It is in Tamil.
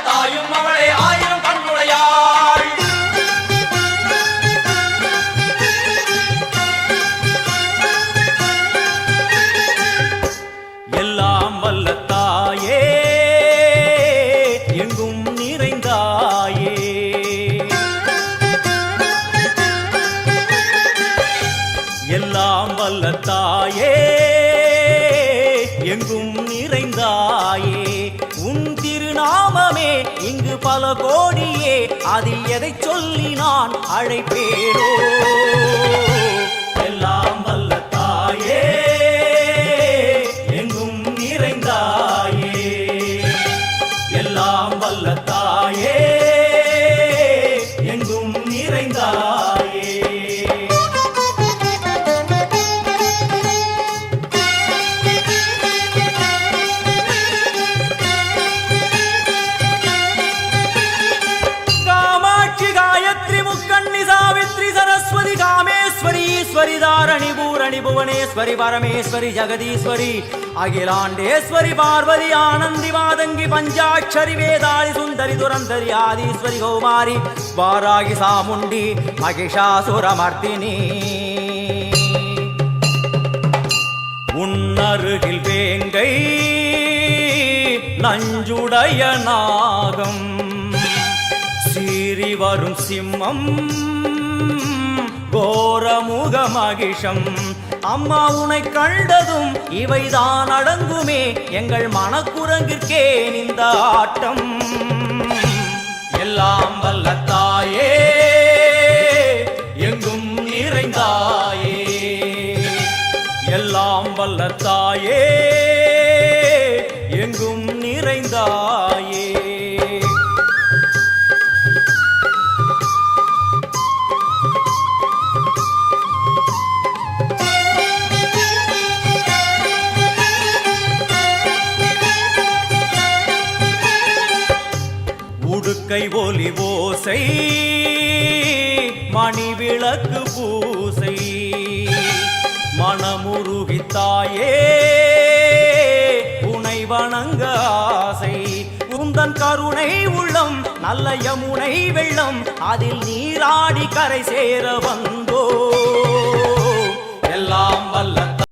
தாயும் அவளே ஆயிரம் கண்ணுடையாள். எல்லாம் வல்ல தாயே எங்கும் நிறைந்தாயே, எல்லாம் வல்ல தாயே எங்கும் நிறைந்தாயே. உன் திருநாமமே இங்கு பல கோடியே, அதில் எதை சொல்லி நான் அழைப்பேனோ. எல்லாம் வல்ல தாயே எங்கும் நிறைந்தாயே, எல்லாம் வல்ல தாயே எங்கும் நிறைந்தாயே. कामेश्वरी दारणि भूरणि भुवनेश्वरी परमेश्वरी जगदीश्वरी अखिलांडेश्वरी पार्वती आनंदी मादंगी पंचाक्षरी वेदाली सुंदरी दुरंधरी आदीश्वरी कौमारी वारागी सामुंडी महिषासुरमर्दिनी. உன்னருகில் வேங்கை நஞ்சுடைய நாகம் சீறி வரும் சிம்மம் கோரமுக மகிஷம். அம்மா உனை கண்டதும் இவைதான் அடங்குமே, எங்கள் மனக்குரங்கிற்கே இந்த ஆட்டம். எல்லாம் வல்ல தாயே எங்கும் நிறைந்தாயே, எல்லாம் வல்ல தாயே எங்கும் நிறைந்தாயே. உடுக்கை ஒலி ஓசை மணி விளக்கு பூசை மனமுருகித்தாயே உனை வணங்க ஆசை. உந்தன் கருணை உள்ளம் நல்ல யமுனை வெள்ளம், அதில் நீராடி கரை சேர வந்தோ.